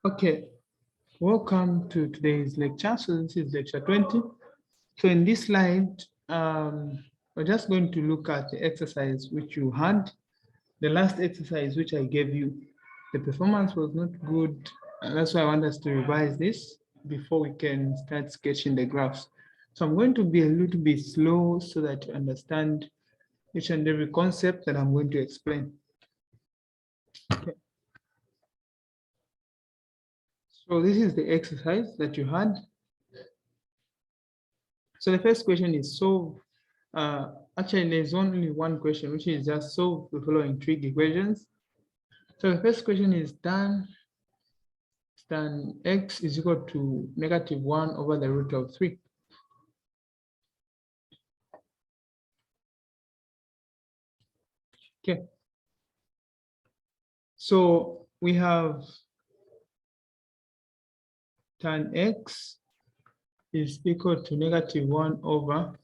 Okay, welcome to today's lecture. So this is lecture 20. So in this slide, we're just going to look at the exercise which you had. The last exercise which I gave you, the performance was not good. And that's why I want us to revise this before we can start sketching the graphs. So I'm going to be a little bit slow so that you understand each and every concept that I'm going to explain. Okay. So this is the exercise that you had. So the first question is solve. Actually, there's only one question, which is just solve the following trig equations. So the first question is tan x is equal to -1 over the root of 3. Okay. So we have tan x is equal to -1 over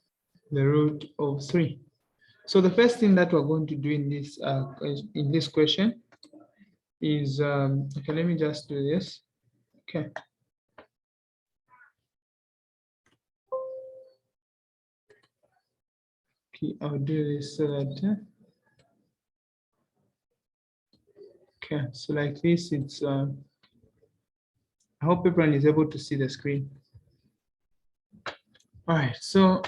the root of 3. So the first thing that we're going to do in this question is okay, let me just do this. Okay. Okay, I'll do this so that okay, so like this, it's I hope everyone is able to see the screen. All right, so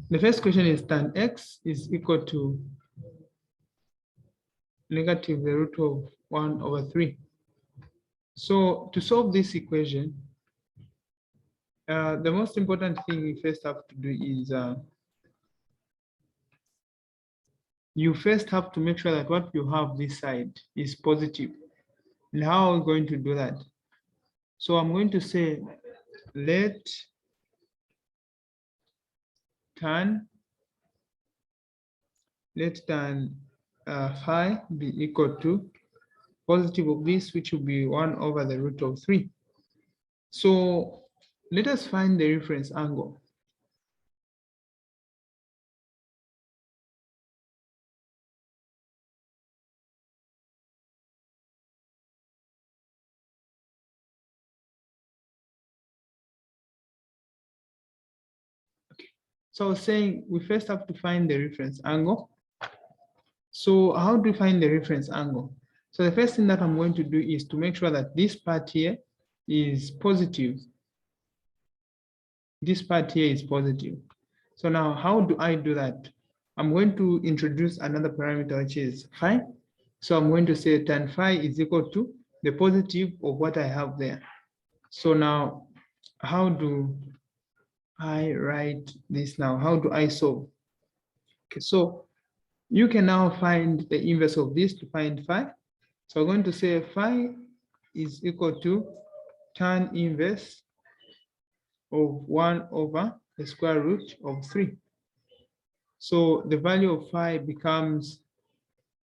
the first question is tan x is equal to negative the root of 1 over 3. So to solve this equation, the most important thing we first have to do is you first have to make sure that what you have this side is positive. And how are we going to do that? So I'm going to say let tan phi be equal to positive of this, which will be 1 over the root of 3. So let us find the reference angle. Okay. So I was saying we first have to find the reference angle. So how do we find the reference angle? So the first thing that I'm going to do is to make sure that this part here is positive. This part here is positive. So now how do I do that? I'm going to introduce another parameter, which is phi. So I'm going to say tan phi is equal to the positive of what I have there. So now how do I write this now? How do I solve? Okay, so you can now find the inverse of this to find phi. So I'm going to say phi is equal to tan inverse of 1 over the square root of 3. So the value of phi becomes,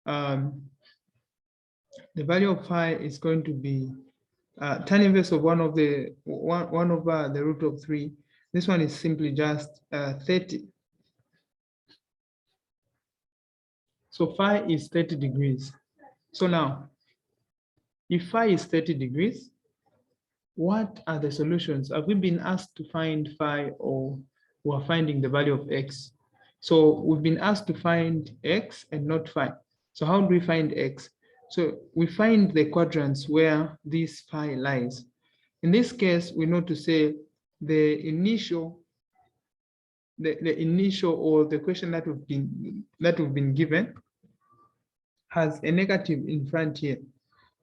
the value of phi is going to be tan inverse of 1 over the root of 3. This one is simply just 30. So phi is 30 degrees. So now, if phi is 30 degrees, what are the solutions? Have we been asked to find phi, or we're finding the value of x? So we've been asked to find x and not phi. So how do we find x? So we find the quadrants where this phi lies. In this case, we know to say the initial or the question that we've been given has a negative in front here.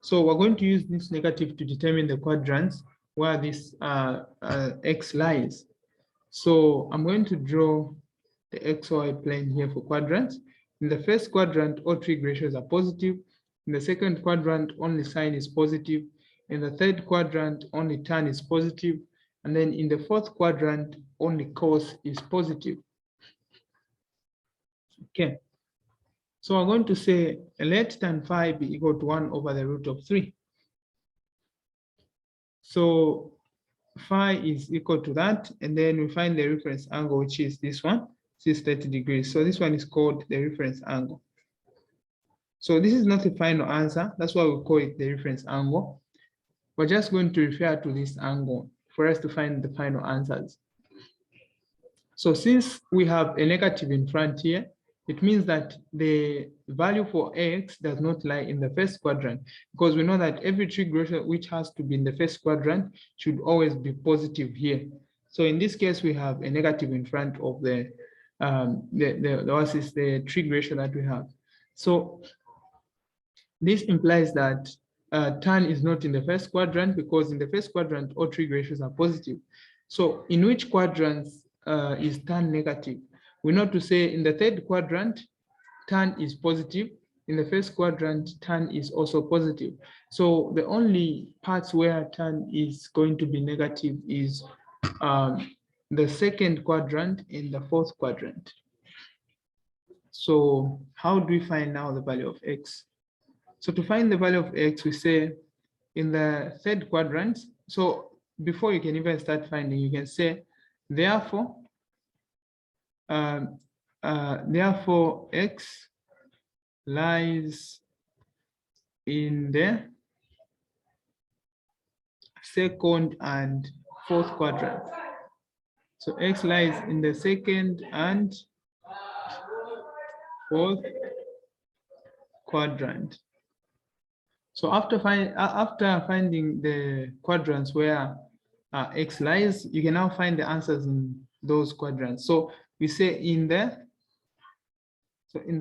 So we're going to use this negative to determine the quadrants where this x lies. So I'm going to draw the xy plane here for quadrants. In the first quadrant, all trig ratios are positive. In the second quadrant, only sine is positive. In the third quadrant, only tan is positive. And then in the fourth quadrant, only cos is positive. Okay. So I'm going to say let tan phi be equal to 1 over the root of 3. So phi is equal to that, and then we find the reference angle, which is this one, 30 degrees. So this one is called the reference angle. So this is not the final answer. That's why we call it the reference angle. We're just going to refer to this angle for us to find the final answers. So since we have a negative in front here, it means that the value for x does not lie in the first quadrant, because we know that every Trig ratio which has to be in the first quadrant should always be positive here. So in this case, we have a negative in front of the Trig ratio that we have. So this implies that tan is not in the first quadrant, because in the first quadrant, all Trig ratios are positive. So in which quadrants is tan negative? We know to say in the third quadrant, tan is positive. In the first quadrant, tan is also positive. So the only parts where tan is going to be negative is the second quadrant and the fourth quadrant. So how do we find now the value of x? So to find the value of x, we say in the third quadrant. So before you can even start finding, you can say, therefore, therefore x lies in the second and fourth quadrant. So x lies in the second and fourth quadrant. So after finding the quadrants where x lies, you can now find the answers in those quadrants. So we say in the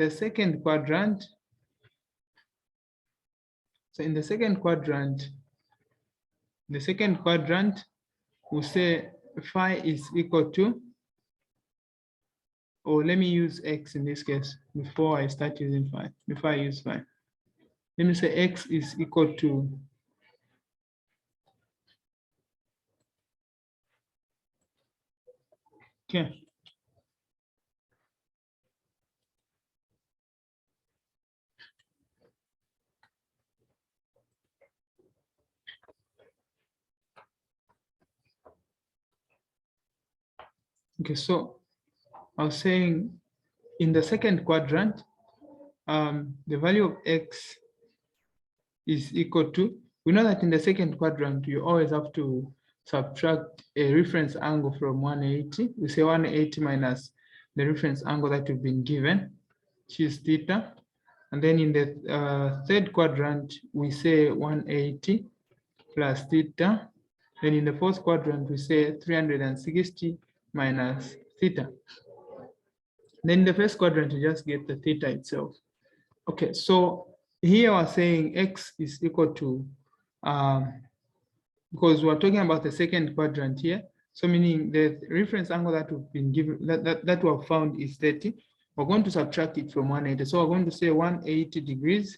second quadrant. So in the second quadrant, we say phi is equal to, or let me use x in this case before I start using phi. Before I use phi, let me say x is equal to okay. Okay, so I was saying in the second quadrant, the value of x is equal to, we know that in the second quadrant, you always have to subtract a reference angle from 180. We say 180 minus the reference angle that you've been given, which is theta. And then in the third quadrant, we say 180 plus theta. Then in the fourth quadrant, we say 360 minus theta. Then in the first quadrant, you just get the theta itself. Okay, so here we're saying x is equal to, because we're talking about the second quadrant here, so meaning the reference angle that we've been given, that we have found is 30. We're going to subtract it from 180. So we're going to say 180 degrees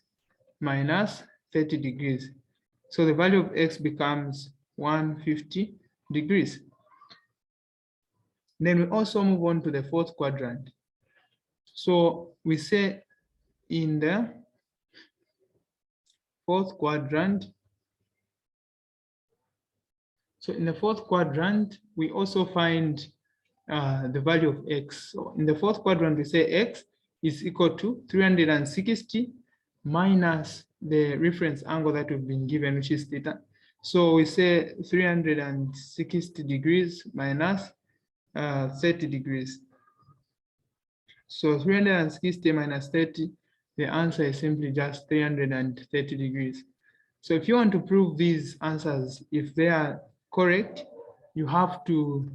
minus 30 degrees. So the value of x becomes 150 degrees. Then we also move on to the fourth quadrant. So we say in the fourth quadrant, so in the fourth quadrant, we also find the value of x. So in the fourth quadrant, we say x is equal to 360 minus the reference angle that we've been given, which is theta. So we say 360 degrees minus 30 degrees. So 360 minus 30, the answer is simply just 330 degrees. So if you want to prove these answers, if they are correct, you have to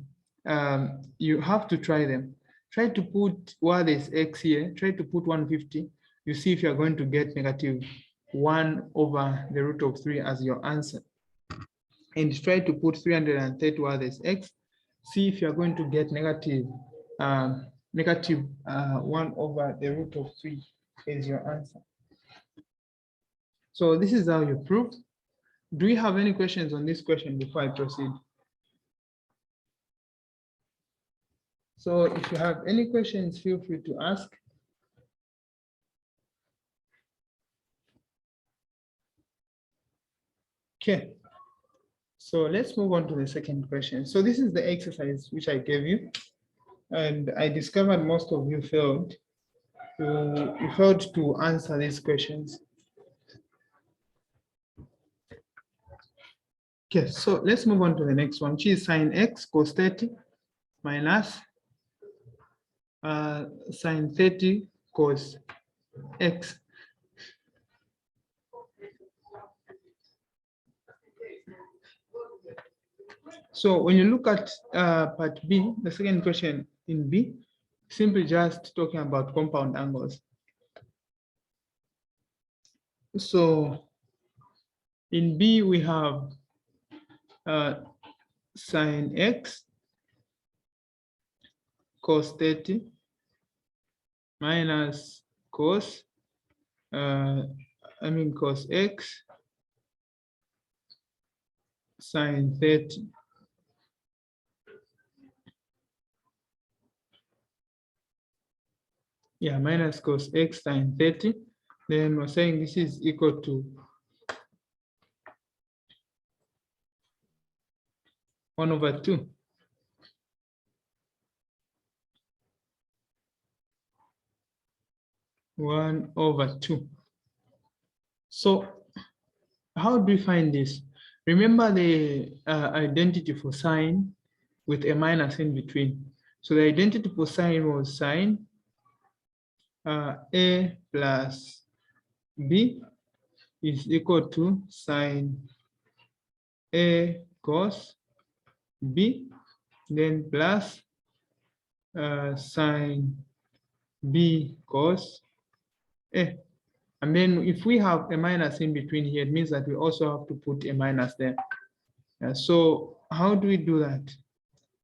try them. Try to put where there's x here, try to put 150. You see if you're going to get negative 1 over the root of 3 as your answer. And try to put 330 where there's x. See if you're going to get negative 1 over the root of 3 is your answer. So this is how you prove. Do you have any questions on this question before I proceed? So if you have any questions, feel free to ask. Okay. So let's move on to the second question. So this is the exercise which I gave you, and I discovered most of you failed. you failed to answer these questions. Okay, so let's move on to the next one, which is sine x cos 30 minus sine 30 cos x. So when you look at part B, the second question in B, simply just talking about compound angles. So in B, we have sine x cos 30 minus cos, cos x sine 30. Yeah, minus cos x sine 30. Then we're saying this is equal to 1/2. One over 2. So how do we find this? Remember the identity for sine with a minus in between. So the identity for sine was sine A plus B is equal to sine A cos B, then plus sine B cos A. And then if we have a minus in between here, it means that we also have to put a minus there. So how do we do that?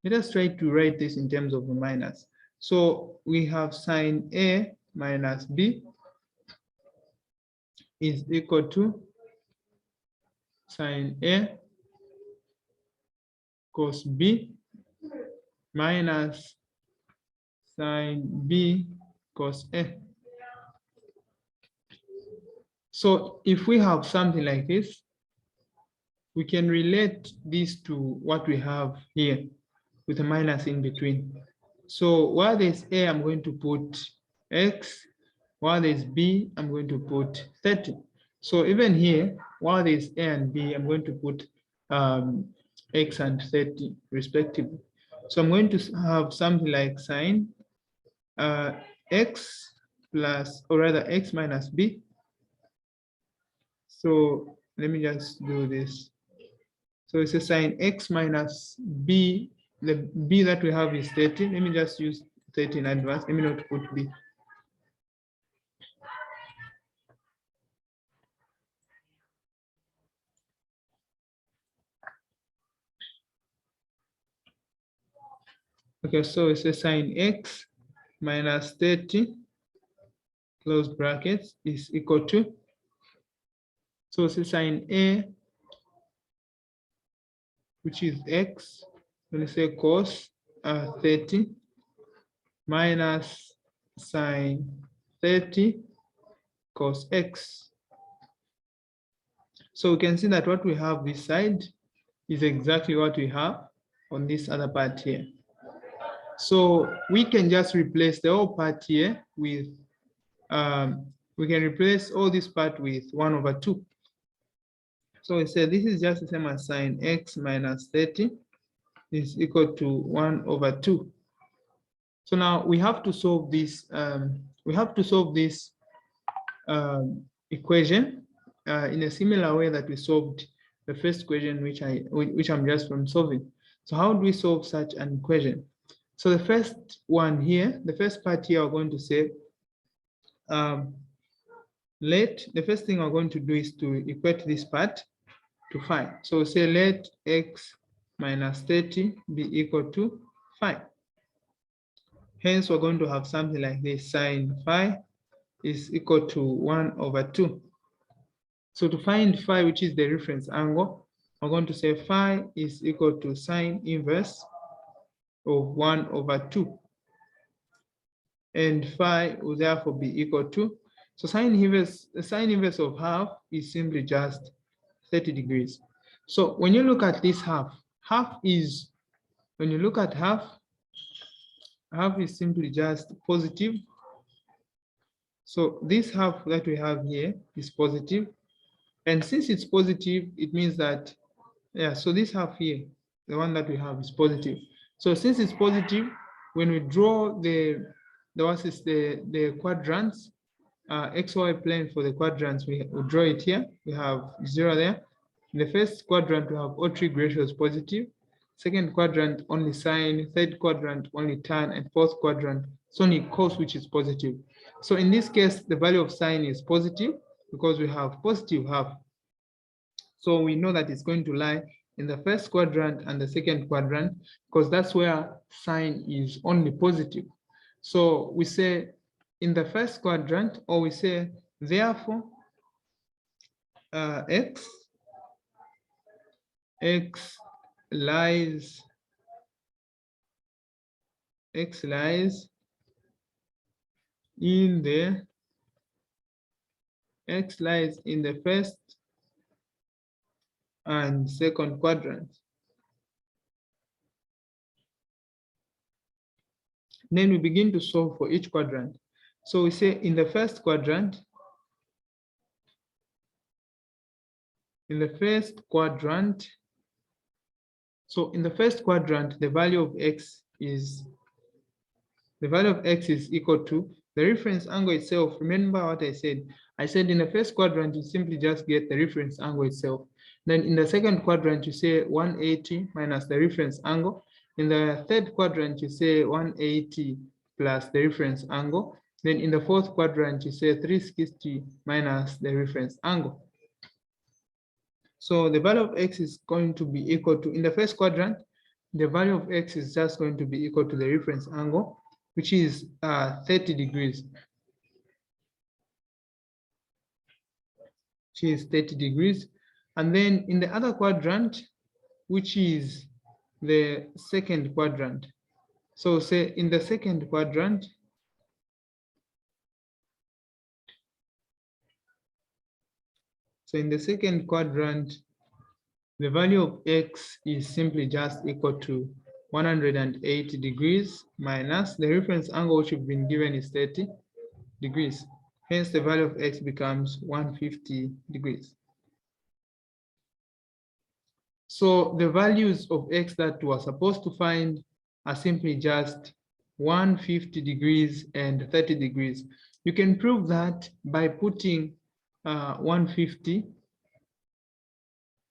Let us try to write this in terms of a minus. So we have sine A minus B is equal to sine A cos B minus sine B cos A. So if we have something like this, we can relate this to what we have here with a minus in between. So while there's A, I'm going to put X. While there's B, I'm going to put 30. So even here, while there's A and B, I'm going to put X and 30 respectively. So I'm going to have something like sine X plus, or rather X minus B. So let me just do this. So it's a sine X minus B. The B that we have is 30. Let me just use 30 in advance. Let me not put B. Okay, so it's a sine X minus 30, close brackets, is equal to, so it's a sine A, which is X, when you say cos 30, minus sine 30 cos X. So we can see that what we have this side is exactly what we have on this other part here. So we can just replace the whole part here with, we can replace all this part with 1/2. So we say this is just the same as sine X minus 30 is equal to 1/2. So now we have to solve this. Equation in a similar way that we solved the first equation, which I'm just from solving. So how do we solve such an equation? So the first one here, the first part here, we're going to say, the first thing we're going to do is to equate this part to phi. So say let X minus 30 be equal to phi. Hence, we're going to have something like this: sine phi is equal to 1/2. So to find phi, which is the reference angle, we're going to say phi is equal to sine inverse of 1/2. And phi will therefore be equal to, so sine inverse of half is simply just 30 degrees. So when you look at this half is, when you look at half is simply just positive So this half that we have here is positive. And since it's positive, it means that, yeah, so this half here, the one that we have is positive. So since it's positive, when we draw the quadrants, XY plane for the quadrants, we draw it here. We have 0 there. In the first quadrant, we have all trig ratios positive. Second quadrant, only sine. Third quadrant, only tan. And fourth quadrant, it's only cos, which is positive. So in this case, the value of sine is positive because we have positive half. So we know that it's going to lie in the first quadrant and the second quadrant because that's where sine is only positive. So we say in the first quadrant, or we say therefore x lies in the first and second quadrant. Then we begin to solve for each quadrant. So we say in the first quadrant, so in the first quadrant, the value of x is equal to the reference angle itself. Remember what I said? I said in the first quadrant, you simply just get the reference angle itself. Then in the second quadrant, you say 180 minus the reference angle. In the third quadrant, you say 180 plus the reference angle. Then in the fourth quadrant, you say 360 minus the reference angle. So the value of x is going to be equal to, in the first quadrant, the value of x is just going to be equal to the reference angle, which is 30 degrees. Which is 30 degrees. And then in the other quadrant, which is the second quadrant. So say in the second quadrant, the value of x is simply just equal to 180 degrees minus the reference angle, which we've been given is 30 degrees. Hence, the value of x becomes 150 degrees. So the values of x that we're supposed to find are simply just 150 degrees and 30 degrees. You can prove that by putting 150.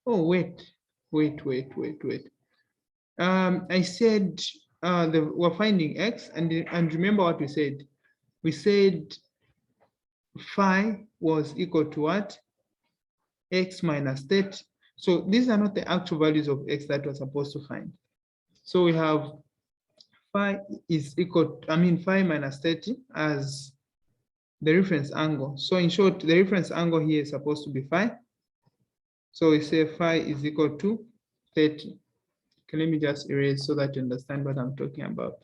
Oh, wait. I said we're finding x, and remember what we said. We said phi was equal to what? X minus 30. So these are not the actual values of x that we're supposed to find. So we have phi is equal to, phi minus 30 as the reference angle. So in short, the reference angle here is supposed to be phi. So we say phi is equal to 30. Okay, let me just erase so that you understand what I'm talking about.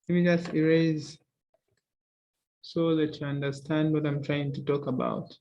Let me just erase so that you understand what I'm trying to talk about.